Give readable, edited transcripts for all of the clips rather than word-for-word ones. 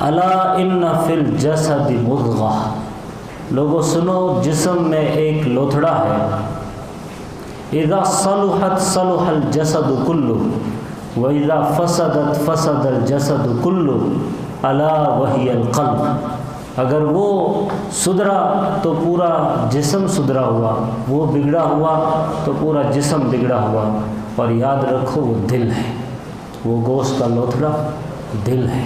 الا ان فی الجسد مضغہ، لوگوں سنو جسم میں ایک لوتھڑا ہے، اذا صلحت صلح الجسد کلہ واذا فسدت فسد الجسد کلہ الا وہی القلب، اگر وہ سدھرا تو پورا جسم سدھرا ہوا، وہ بگڑا ہوا تو پورا جسم بگڑا ہوا، اور یاد رکھو وہ دل ہے، وہ گوشت کا لوتھڑا دل ہے۔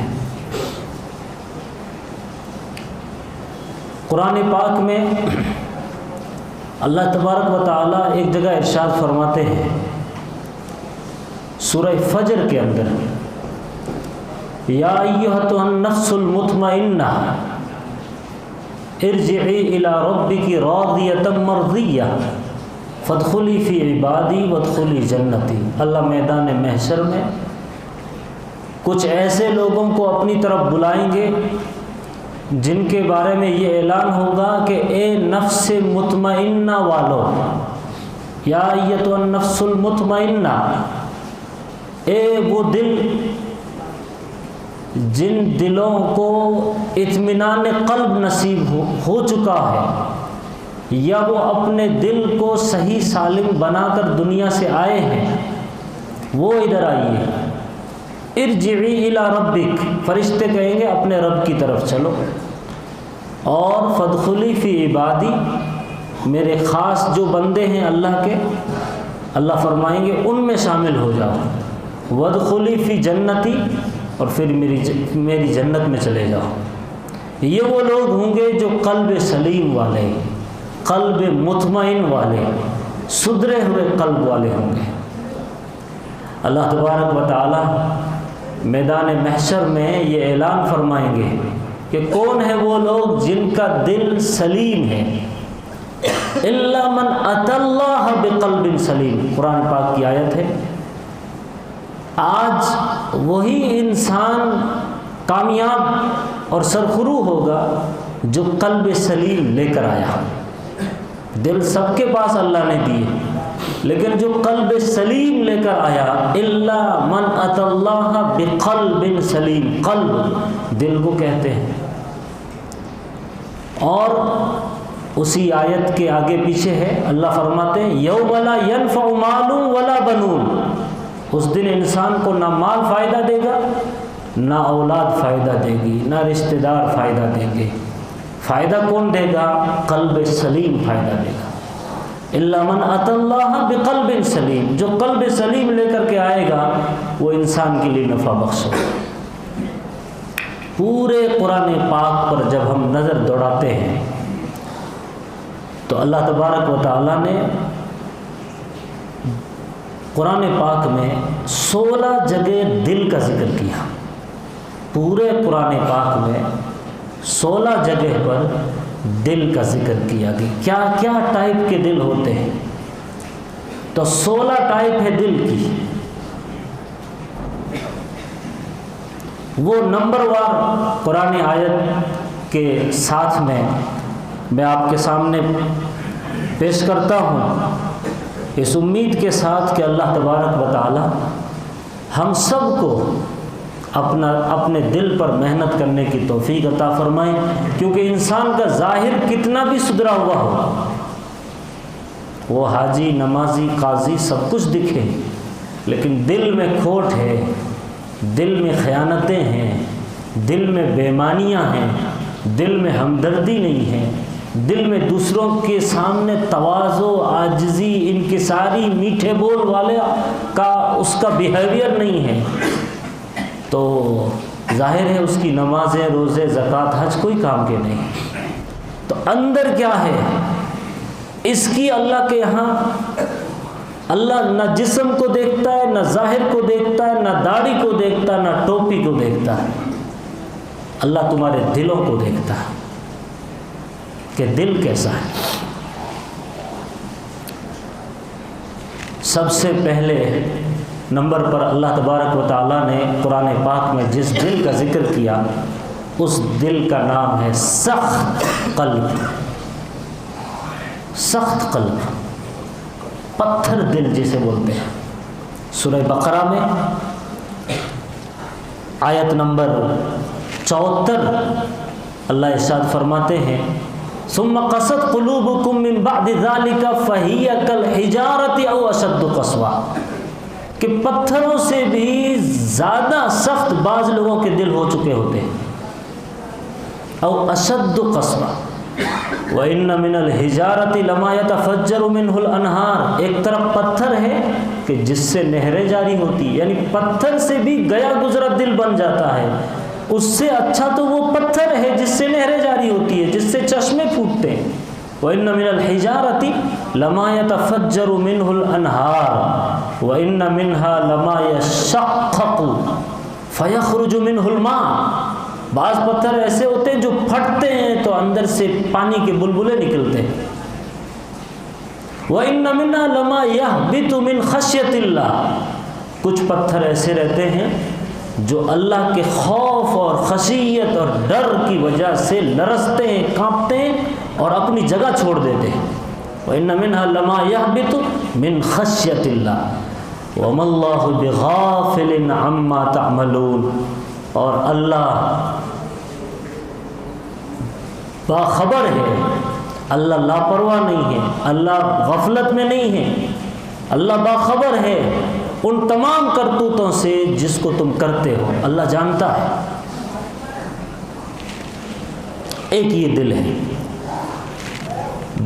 قرآن پاک میں اللہ تبارک و تعالیٰ ایک جگہ ارشاد فرماتے ہیں سورہ فجر کے اندر، یا ایھا النفس المطمئنہ ارجعی الی ربک راضیۃ مرضیہ فادخلی فی عبادی وادخلی جنتی۔ اللہ میدان محشر میں کچھ ایسے لوگوں کو اپنی طرف بلائیں گے جن کے بارے میں یہ اعلان ہوگا کہ اے نفس مطمئنہ والو، یا ایھا النفس المطمئنہ، اے وہ دل جن دلوں کو اطمینان قلب نصیب ہو چکا ہے، یا وہ اپنے دل کو صحیح سالم بنا کر دنیا سے آئے ہیں، وہ ادھر آئیے، ارجعی الی ربک، فرشتے کہیں گے اپنے رب کی طرف چلو، اور فادخلی فی عبادی، میرے خاص جو بندے ہیں اللہ کے، اللہ فرمائیں گے ان میں شامل ہو جاؤ، وادخلی فی جنتی، اور پھر میری جنت میں چلے جاؤ۔ یہ وہ لوگ ہوں گے جو قلب سلیم والے، قلب مطمئن والے، سدھرے ہوئے قلب والے ہوں گے۔ اللہ تبارک و تعالی میدان محشر میں یہ اعلان فرمائیں گے کہ کون ہے وہ لوگ جن کا دل سلیم ہے، الا من اتی اللہ بقلب سلیم، قرآن پاک کی آیت ہے۔ آج وہی انسان کامیاب اور سرخرو ہوگا جو قلب سلیم لے کر آیا۔ دل سب کے پاس اللہ نے دیے، لیکن جو قلب سلیم لے کر آیا، الا من اتی اللہ بقلب سلیم، قلب دل کو کہتے ہیں۔ اور اسی آیت کے آگے پیچھے ہے، اللہ فرماتے ہیں یوم لا ینفع مال ولا بنون، اس دن انسان کو نہ مال فائدہ دے گا، نہ اولاد فائدہ دے گی، نہ رشتہ دار فائدہ دیں گے۔ فائدہ کون دے گا؟ قلب سلیم فائدہ دے گا۔ الا من اتی اللہ بقلب سلیم، جو قلب سلیم لے کر کے آئے گا وہ انسان کے لیے نفع بخش ہوگا۔ پورے قرآن پاک پر جب ہم نظر دوڑاتے ہیں تو اللہ تبارک و تعالیٰ نے قرآن پاک میں 16 جگہ دل کا ذکر کیا۔ پورے قرآن پاک میں 16 جگہ پر دل کا ذکر کیا گیا۔ کیا کیا ٹائپ کے دل ہوتے ہیں؟ تو 16 ٹائپ ہے دل کی۔ وہ نمبر وار قرآن آیت کے ساتھ میں آپ کے سامنے پیش کرتا ہوں، اس امید کے ساتھ کہ اللہ تبارک و تعالی ہم سب کو اپنے دل پر محنت کرنے کی توفیق عطا فرمائیں، کیونکہ انسان کا ظاہر کتنا بھی سدھرا ہوا ہو، وہ حاجی، نمازی، قاضی سب کچھ دکھے، لیکن دل میں کھوٹ ہے، دل میں خیانتیں ہیں، دل میں بے ایمانیاں ہیں، دل میں ہمدردی نہیں ہے، دل میں دوسروں کے سامنے تواضع، عاجزی، انکساری، میٹھے بول والے کا اس کا بیہیویئر نہیں ہے، تو ظاہر ہے اس کی نمازیں، روزے، زکوٰۃ، حج کوئی کام کے نہیں۔ تو اندر کیا ہے اس کی اللہ کے یہاں؟ اللہ نہ جسم کو دیکھتا ہے، نہ ظاہر کو دیکھتا ہے، نہ داڑھی کو دیکھتا ہے، نہ ٹوپی کو دیکھتا ہے، اللہ تمہارے دلوں کو دیکھتا ہے کہ دل کیسا ہے۔ سب سے پہلے نمبر پر اللہ تبارک و تعالیٰ نے قرآن پاک میں جس دل کا ذکر کیا اس دل کا نام ہے سخت قلب۔ سخت قلب، پتھر دل جسے بولتے ہیں۔ سورہ بقرہ میں آیت نمبر 74 اللہ ارشاد فرماتے ہیں ثم قست قلوبکم من بعد ذلك فہی کالحجارۃ او اشد قسوہ، کہ پتھروں سے بھی زیادہ سخت بعض لوگوں کے دل ہو چکے ہوتے ہیں، او اشد قسوہ، وَإِنَّ مِنَ الْحِجَارَةِ لَمَا يَتَفَجَّرُ مِنْهُ الْأَنْهَارُ، ایک طرف پتھر ہے کہ جس سے نہریں جاری ہوتی، یعنی پتھر سے بھی گیا گزرا دل بن جاتا ہے، اس سے اچھا تو وہ پتھر ہے جس سے نہریں جاری ہوتی ہے، جس سے چشمے پھوٹتے ہیں۔ وَإِنَّ مِنَ الْحِجَارَةِ لَمَا يَتَفَجَّرُ مِنْهُ الْأَنْهَارُ وَإِنَّ مِنْهَا لَمَا يَشَّقَّقُ فَيَخْرُجُ مِنْهُ الْمَاءُ، بعض پتھر ایسے ہوتے ہیں جو پھٹتے ہیں تو اندر سے پانی کے بلبلے نکلتے ہیں۔ وَإِنَّ مِنْهَا لَمَا يَهْبِطُ مِنْ خَشْيَةِ اللَّهِ، کچھ پتھر ایسے رہتے ہیں جو اللہ کے خوف اور خشیت اور ڈر کی وجہ سے لرزتے ہیں، کانپتے ہیں اور اپنی جگہ چھوڑ دیتے ہیں۔ وَإِنَّ مِنْهَا لَمَا يَهْبِطُ مِنْ خَشْيَةِ اللَّهِ وَمَا اللَّهُ بِغَافِلٍ عَمَّا تَعْمَلُونَ، اور اللہ باخبر ہے، اللہ لاپرواہ نہیں ہے، اللہ غفلت میں نہیں ہے، اللہ باخبر ہے ان تمام کرتوتوں سے جس کو تم کرتے ہو، اللہ جانتا ہے۔ ایک یہ دل ہے،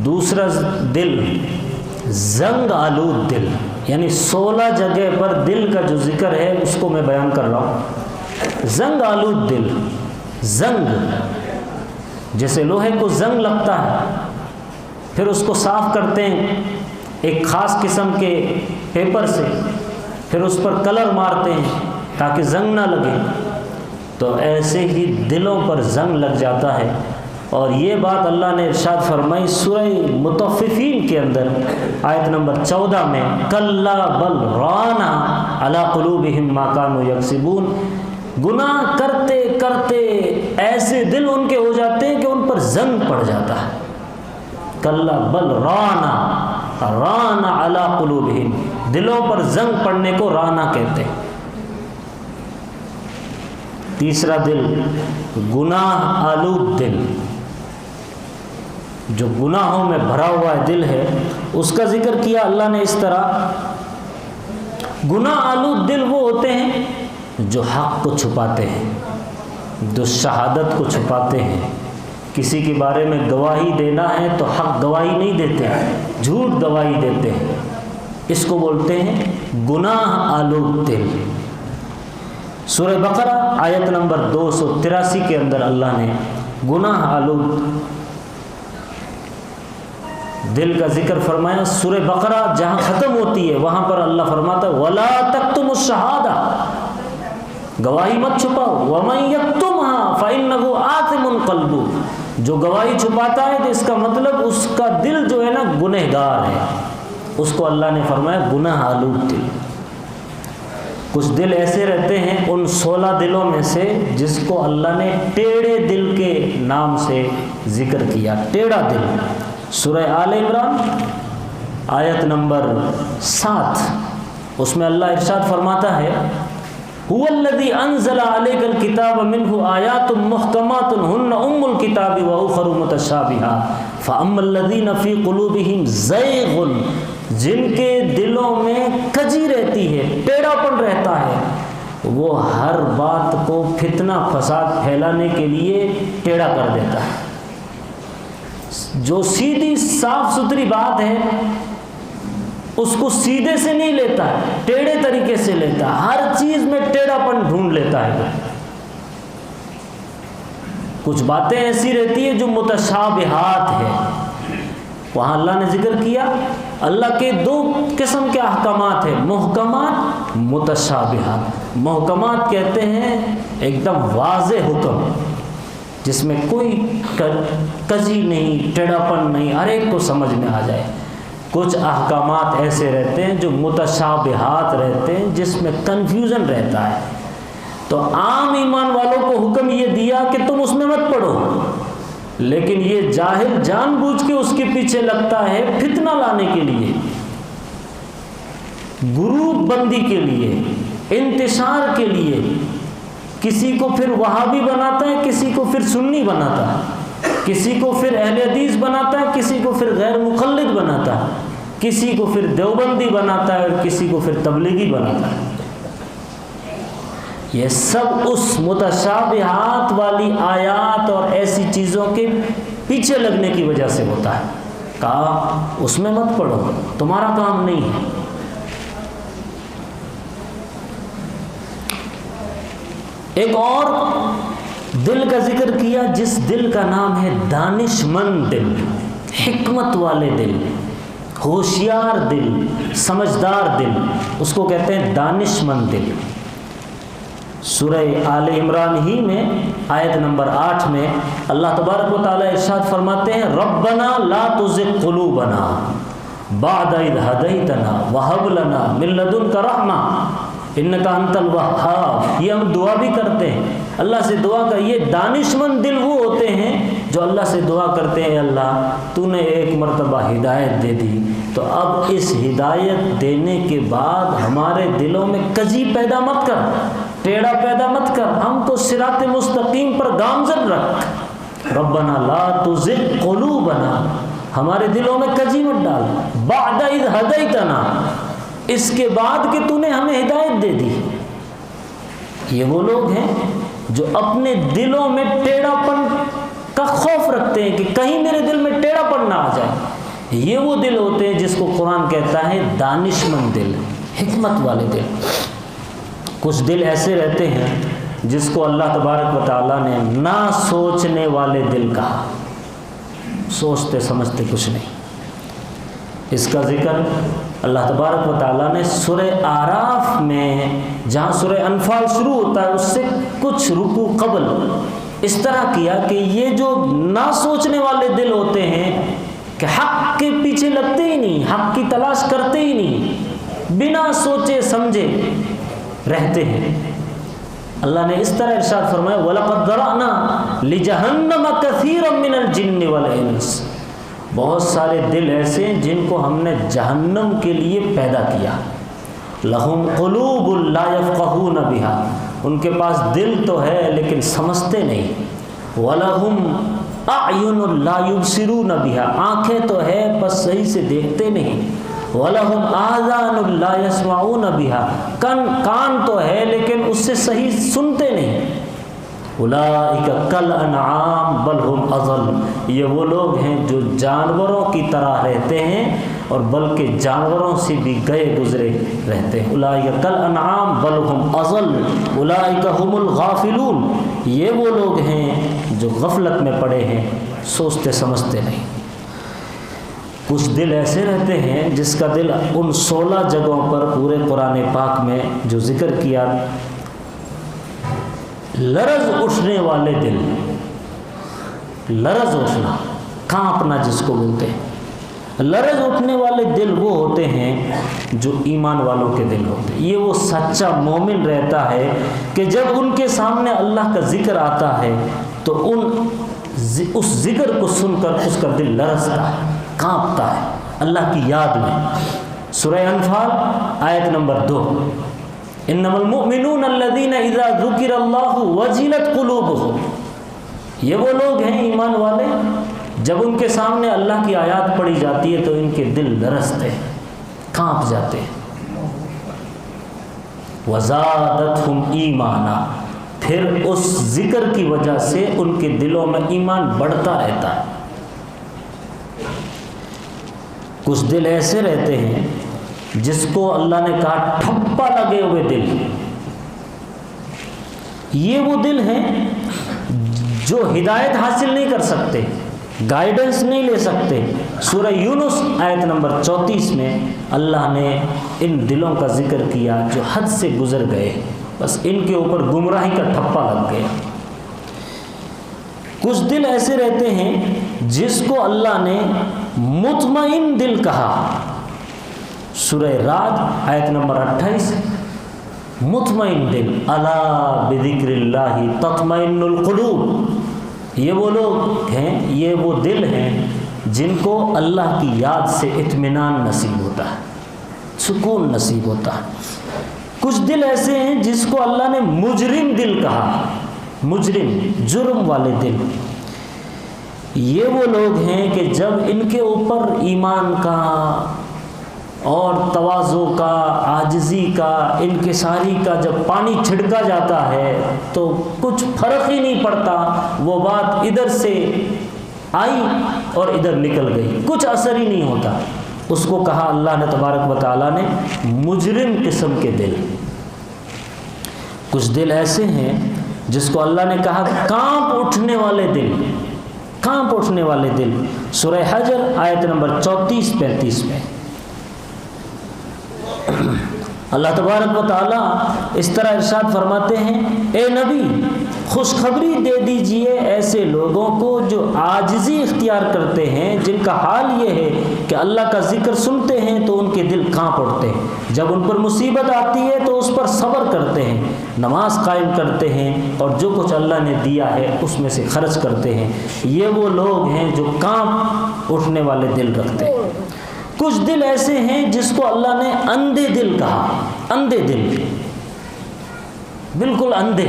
دوسرا دل زنگ آلود دل، یعنی 16 جگہ پر دل کا جو ذکر ہے اس کو میں بیان کر رہا ہوں۔ زنگ آلود دل، زنگ جیسے لوہے کو زنگ لگتا ہے، پھر اس کو صاف کرتے ہیں ایک خاص قسم کے پیپر سے، پھر اس پر کلر مارتے ہیں تاکہ زنگ نہ لگے، تو ایسے ہی دلوں پر زنگ لگ جاتا ہے۔ اور یہ بات اللہ نے ارشاد فرمائی سورہ مطففین کے اندر آیت نمبر 14 میں، کلا بل رانا علی قلوبہم ما کانوا یکسبون، گناہ کرتے کرتے ایسے دل ان کے ہو جاتے ہیں کہ ان پر زنگ پڑ جاتا ہے۔ کلا بل رانا، رانا علی قلوبہم، دلوں پر زنگ پڑنے کو رانا کہتے ہیں۔ تیسرا دل گناہ آلود دل، جو گناہوں میں بھرا ہوا دل ہے، اس کا ذکر کیا اللہ نے اس طرح۔ گناہ آلود دل وہ ہوتے ہیں جو حق کو چھپاتے ہیں، جو شہادت کو چھپاتے ہیں، کسی کے بارے میں گواہی دینا ہے تو حق گواہی نہیں دیتے، جھوٹ گواہی دیتے ہیں، اس کو بولتے ہیں گناہ آلود دل۔ سورہ بقرہ آیت نمبر 283 کے اندر اللہ نے گناہ آلود دل کا ذکر فرمایا۔ سورہ بقرہ جہاں ختم ہوتی ہے وہاں پر اللہ فرماتا ہے وَلَا تَكْتُمُوا الشَّهَادَةَ، گواہی مت چھپاؤ، وَمَن يَكْتُمْهَا فَإِنَّهُ آثِمٌ قَلْبُهُ، جو گواہی چھپاتا ہے تو اس کا مطلب اس کا دل جو ہے نا گنہگار ہے، اس کو اللہ نے فرمایا گناہ آلود دل۔ کچھ دل ایسے رہتے ہیں ان 16 دلوں میں سے جس کو اللہ نے ٹیڑھے دل کے نام سے ذکر کیا، ٹیڑھا دل۔ سورہ آل عمران آیت نمبر 7، اس میں اللہ ارشاد فرماتا ہے هُوَ الَّذِي أَنزَلَ عَلَيْكَ الْكِتَابَ مِنْهُ آيَاتٌ مُحْكَمَاتٌ هُنَّ أُمُّ الْكِتَابِ وَأُخَرُ مُتَشَابِهَاتٌ فَأَمَّا الَّذِينَ فِي قُلُوبِهِمْ زَيْغٌ، جن کے دلوں میں کجی رہتی ہے، ٹیڑھا پن رہتا ہے، وہ ہر بات کو فتنہ فساد پھیلانے کے لیے ٹیڑھا کر دیتا ہے۔ جو سیدھی صاف ستھری بات ہے اس کو سیدھے سے نہیں لیتا ہے، ٹیڑھے طریقے سے لیتا ہے، ہر چیز میں ٹیڑھا پن ڈھونڈ لیتا ہے۔ کچھ باتیں ایسی رہتی ہیں جو متشابہات ہیں، وہاں اللہ نے ذکر کیا اللہ کے 2 قسم کے احکامات ہیں، محکمات، متشابہات۔ محکمات کہتے ہیں ایک دم واضح حکم جس میں کوئی کجی نہیں، ٹیڑھا پن نہیں، ہر ایک کو سمجھ میں آ جائے۔ کچھ احکامات ایسے رہتے ہیں جو متشابہات رہتے ہیں، جس میں کنفیوژن رہتا ہے، تو عام ایمان والوں کو حکم یہ دیا کہ تم اس میں مت پڑھو، لیکن یہ جاہل جان بوجھ کے اس کے پیچھے لگتا ہے فتنہ لانے کے لیے، گروپ بندی کے لیے، انتشار کے لیے، کسی کو پھر وہابی بناتا ہے، کسی کو پھر سنی بناتا ہے، کسی کو پھر اہل حدیث بناتا ہے، کسی کو پھر غیر مقلد بناتا ہے، کسی کو پھر دیوبندی بناتا ہے اور کسی کو پھر تبلیغی بناتا ہے۔ یہ سب اس متشابہات والی آیات اور ایسی چیزوں کے پیچھے لگنے کی وجہ سے ہوتا ہے۔ کہا اس میں مت پڑھو، تمہارا کام نہیں ہے۔ ایک اور دل کا ذکر کیا جس دل کا نام ہے دانش مند دل، حکمت والے دل، ہوشیار دل، سمجھدار دل، اس کو کہتے ہیں دانش مند دل۔ سورہ آل عمران ہی میں آیت نمبر 8 میں اللہ تبارک و تعالی ارشاد فرماتے ہیں ربنا لا تزغ قلوبنا بعد اذ ہدیتنا وہب لنا من لدنک رحمہ انک انت الوہاب۔ یہ ہم دعا بھی کرتے ہیں، اللہ سے دعا کر، یہ دانش مند دل وہ ہوتے ہیں جو اللہ سے دعا کرتے ہیں اللہ تو نے ایک مرتبہ ہدایت دے دی، تو اب اس ہدایت دینے کے بعد ہمارے دلوں میں کجی پیدا مت کر، ٹیڑھا پیدا مت کر، ہم کو صراط مستقیم پر گامزن رکھ۔ ربنا لا تزغ قلوبنا، ہمارے دلوں میں کجی مت ڈال، بعد اذ ہدیتنا، اس کے بعد کہ تو نے ہمیں ہدایت دے دی۔ یہ وہ لوگ ہیں جو اپنے دلوں میں ٹیڑھا پن کا خوف رکھتے ہیں کہ کہیں میرے دل میں ٹیڑھا پن نہ آ جائے۔ یہ وہ دل ہوتے ہیں جس کو قرآن کہتا ہے دانش مند دل، حکمت والے دل۔ کچھ دل ایسے رہتے ہیں جس کو اللہ تبارک و تعالیٰ نے نہ سوچنے والے دل کہا، سوچتے سمجھتے کچھ نہیں۔ اس کا ذکر اللہ تبارک و تعالیٰ نے سورہ اعراف میں، جہاں سورہ انفال شروع ہوتا ہے، اس سے کچھ رکوع قبل اس طرح کیا کہ یہ جو نہ سوچنے والے دل ہوتے ہیں کہ حق کے پیچھے لگتے ہی نہیں، حق کی تلاش کرتے ہی نہیں، بنا سوچے سمجھے رہتے ہیں۔ اللہ نے اس طرح ارشاد فرمایا وَلَقَدْ ذَرَأْنَا لِجَهَنَّمَ كَثِيرًا مِنَ الْجِنِّ وَالْإِنسِ، بہت سارے دل ایسے ہیں جن کو ہم نے جہنم کے لیے پیدا کیا۔ لَهُمْ قُلُوبٌ لَا يَفْقَهُونَ بِهَا، ان کے پاس دل تو ہے لیکن سمجھتے نہیں۔ وَلَهُمْ أَعْيُنٌ لَا يُبْصِرُونَ بِهَا، آنکھیں تو ہے بس صحیح سے دیکھتے نہیں۔ وَلَهُمْ آذَانٌ لَا يَسْمَعُونَ بِهَا، کان تو ہے لیکن اس سے صحیح سنتے نہیں۔ اولئک کالانعام بل هم اضل، یہ وہ لوگ ہیں جو جانوروں کی طرح رہتے ہیں اور بلکہ جانوروں سے بھی گئے گزرے رہتے ہیں۔ اولئک کالانعام بل هم اضل اولئک هم الغافلون، یہ وہ لوگ ہیں جو غفلت میں پڑے ہیں، سوچتے سمجھتے نہیں۔ کچھ دل ایسے رہتے ہیں جس کا دل ان 16 جگہوں پر پورے قرآن پاک میں جو ذکر کیا، لرز اٹھنے والے دل، لرز اٹھنا، کانپنا جس کو بولتے ہیں، لرز اٹھنے والے دل وہ ہوتے ہیں جو ایمان والوں کے دل ہوتے ہیں۔ یہ وہ سچا مومن رہتا ہے کہ جب ان کے سامنے اللہ کا ذکر آتا ہے تو اس ذکر کو سن کر اس کا دل لرزتا ہے، کانپتا ہے اللہ کی یاد میں۔ سورہ انفال آیت نمبر 2، انما المؤمنون الذین اذا ذکر اللہ وجلت قلوبہم، یہ وہ لوگ ہیں ایمان والے جب ان کے سامنے اللہ کی آیات پڑھی جاتی ہے تو ان کے دل لرزتے ہیں، کانپ جاتے ہیں۔ وزادتہم ایمانا، پھر اس ذکر کی وجہ سے ان کے دلوں میں ایمان بڑھتا رہتا ہے۔ کچھ دل ایسے رہتے ہیں جس کو اللہ نے کہا ٹھپا لگے ہوئے دل، یہ وہ دل ہیں جو ہدایت حاصل نہیں کر سکتے، گائیڈنس نہیں لے سکتے۔ سورہ یونس آیت نمبر 34 میں اللہ نے ان دلوں کا ذکر کیا جو حد سے گزر گئے، بس ان کے اوپر گمراہی کا ٹھپا لگ گیا۔ کچھ دل ایسے رہتے ہیں جس کو اللہ نے مطمئن دل کہا، سورہ رعد آیت نمبر 28، مطمئن دل، الا بذکر اللہ تطمئن القلوب، یہ وہ لوگ ہیں، یہ وہ دل ہیں جن کو اللہ کی یاد سے اطمینان نصیب ہوتا ہے، سکون نصیب ہوتا ہے۔ کچھ دل ایسے ہیں جس کو اللہ نے مجرم دل کہا، مجرم، جرم والے دل۔ یہ وہ لوگ ہیں کہ جب ان کے اوپر ایمان کا اور تواضع کا، عاجزی کا، انکساری کا جب پانی چھڑکا جاتا ہے تو کچھ فرق ہی نہیں پڑتا، وہ بات ادھر سے آئی اور ادھر نکل گئی، کچھ اثر ہی نہیں ہوتا۔ اس کو کہا اللہ نے تبارک و تعالیٰ نے مجرم قسم کے دل۔ کچھ دل ایسے ہیں جس کو اللہ نے کہا کانپ اٹھنے والے دل، کانپ اٹھنے والے دل۔ سورہ حجر آیت نمبر 34-35 میں اللہ تبارک و تعالیٰ اس طرح ارشاد فرماتے ہیں، اے نبی خوشخبری دے دیجئے ایسے لوگوں کو جو عاجزی اختیار کرتے ہیں، جن کا حال یہ ہے کہ اللہ کا ذکر سنتے ہیں تو ان کے دل کانپ اٹھتے ہیں، جب ان پر مصیبت آتی ہے تو اس پر صبر کرتے ہیں، نماز قائم کرتے ہیں اور جو کچھ اللہ نے دیا ہے اس میں سے خرچ کرتے ہیں۔ یہ وہ لوگ ہیں جو کانپ اٹھنے والے دل رکھتے ہیں۔ کچھ دل ایسے ہیں جس کو اللہ نے اندھے دل کہا، اندھے دل، بالکل اندھے۔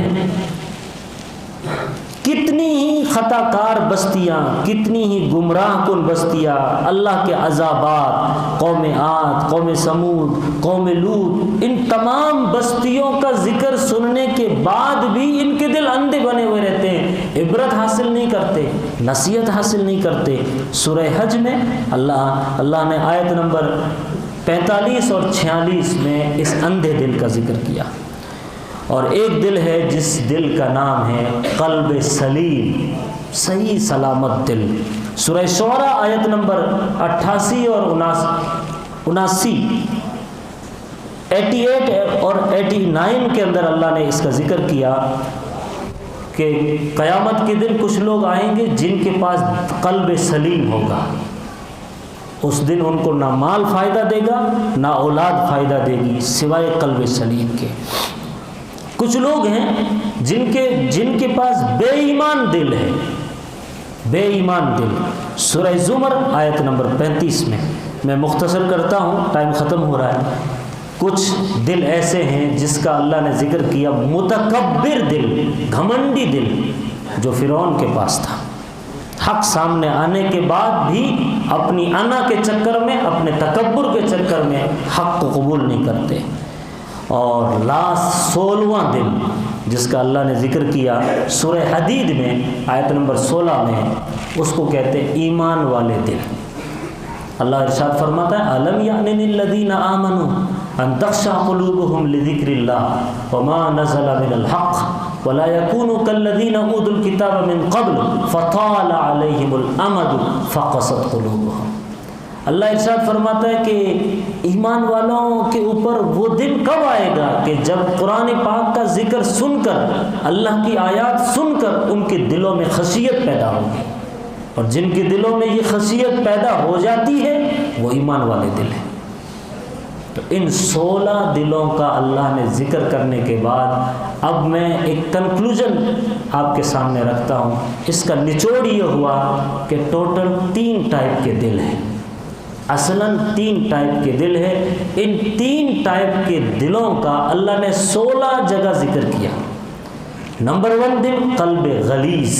کتنی ہی خطا کار بستیاں، کتنی ہی گمراہ کن بستیاں، اللہ کے عذابات، قوم عاد، قوم سمود، قوم لوط، ان تمام بستیوں کا ذکر سننے کے بعد بھی ان کے دل اندھے بنے ہوئے رہتے ہیں، عبرت حاصل نہیں کرتے، نصیحت حاصل نہیں کرتے۔ سورہ حج میں اللہ نے آیت نمبر 45 اور 46 میں اس اندھے دل کا ذکر کیا۔ اور ایک دل ہے جس دل کا نام ہے قلب سلیم، صحیح سلامت دل۔ سورہ شعراء آیت نمبر 88 اور 79، 88 اور 89 کے اندر اللہ نے اس کا ذکر کیا کہ قیامت کے دن کچھ لوگ آئیں گے جن کے پاس قلب سلیم ہوگا۔ اس دن ان کو نہ مال فائدہ دے گا نہ اولاد فائدہ دے گی سوائے قلب سلیم کے۔ کچھ لوگ ہیں جن کے پاس بے ایمان دل ہے، بے ایمان دل۔ سورہ زمر آیت نمبر 35 میں مختصر کرتا ہوں، ٹائم ختم ہو رہا ہے۔ کچھ دل ایسے ہیں جس کا اللہ نے ذکر کیا متکبر دل، گھمنڈی دل، جو فرعون کے پاس تھا۔ حق سامنے آنے کے بعد بھی اپنی انا کے چکر میں، اپنے تکبر کے چکر میں حق کو قبول نہیں کرتے۔ اور لاسٹ 16واں دل جس کا اللہ نے ذکر کیا سورہ حدید میں آیت نمبر 16 میں، اس کو کہتے ہیں ایمان والے دل۔ اللہ ارشاد فرماتا ہے الم یعن للذین آمنوا ان تخشع قلوبهم لذکر اللہ وما نزل من الحق ولا يكونوا كالذین اوتوا الکتاب من قبل فطال علیہم الامد فقست قلوبهم۔ اللہ ارشاد فرماتا ہے کہ ایمان والوں کے اوپر وہ دن کب آئے گا کہ جب قرآن پاک کا ذکر سن کر، اللہ کی آیات سن کر ان کے دلوں میں خشیت پیدا ہوگی، اور جن کے دلوں میں یہ خشیت پیدا ہو جاتی ہے وہ ایمان والے دل ہیں۔ تو ان 16 دلوں کا اللہ نے ذکر کرنے کے بعد اب میں ایک کنکلوژن آپ کے سامنے رکھتا ہوں۔ اس کا نچوڑ یہ ہوا کہ ٹوٹل 3 ٹائپ کے دل ہیں، اصلاً 3 ٹائپ کے دل ہے۔ ان 3 ٹائپ کے دلوں کا اللہ نے 16 جگہ ذکر کیا۔ نمبر 1 دل قلب غلیظ،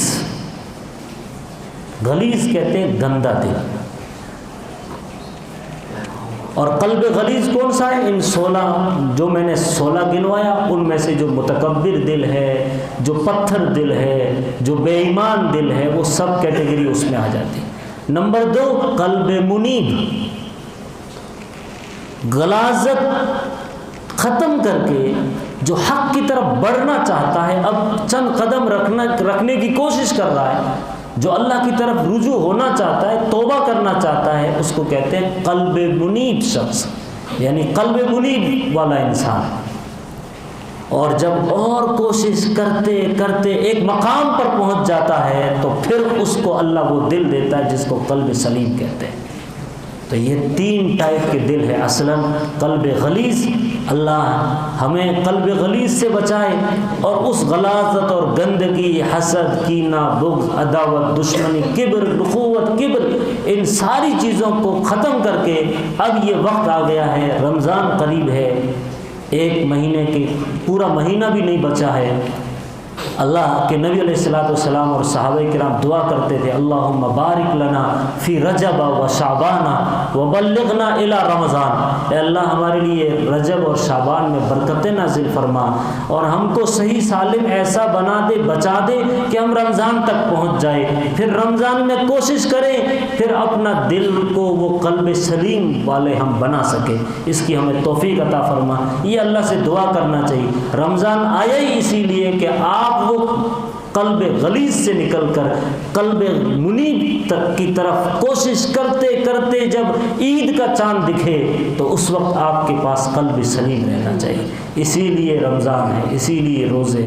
غلیظ کہتے ہیں گندا دل۔ اور قلب غلیظ کون سا ہے؟ ان 16 جو میں نے 16 گنوایا ان میں سے جو متکبر دل ہے، جو پتھر دل ہے، جو بے ایمان دل ہے، وہ سب کیٹیگری اس میں آ جاتی ہے۔ نمبر 2 قلب منیب، غلاظت ختم کر کے جو حق کی طرف بڑھنا چاہتا ہے، اب چند قدم رکھنے کی کوشش کر رہا ہے، جو اللہ کی طرف رجوع ہونا چاہتا ہے، توبہ کرنا چاہتا ہے، اس کو کہتے ہیں قلب منیب شخص، یعنی قلب منیب والا انسان۔ اور جب اور کوشش کرتے کرتے ایک مقام پر پہنچ جاتا ہے تو پھر اس کو اللہ وہ دل دیتا ہے جس کو قلب سلیم کہتے ہیں۔ تو یہ 3 ٹائپ کے دل ہے اصلاً۔ قلب غلیظ، اللہ ہمیں قلب غلیظ سے بچائے اور اس غلاظت اور گندگی، حسد، کینہ، بغض، عداوت، دشمنی، کبر، نخوت، کبر، ان ساری چیزوں کو ختم کر کے اب یہ وقت آ گیا ہے، رمضان قریب ہے، ایک مہینے کے پورا مہینہ بھی نہیں بچا ہے، اللہ کے نبی علیہ الصلوۃ والسلام اور صحابہ کرام دعا کرتے تھے اللہم بارک لنا فی رجب و شعبان وبلغنا الی رمضان، اے اللہ ہمارے لیے رجب اور شعبان میں برکتیں نازل فرما اور ہم کو صحیح سالم ایسا بنا دے، بچا دے کہ ہم رمضان تک پہنچ جائے، پھر رمضان میں کوشش کریں پھر اپنا دل کو وہ قلب سلیم والے ہم بنا سکیں، اس کی ہمیں توفیق عطا فرما۔ یہ اللہ سے دعا کرنا چاہیے۔ رمضان آیا ہی اسی لیے کہ آپ وہ قلب غلیظ سے نکل کر قلب منیب کی طرف کوشش کرتے کرتے جب عید کا چاند دکھے تو اس وقت آپ کے پاس قلب سلیم رہنا چاہیے۔ اسی لیے رمضان ہے، اسی لیے روزے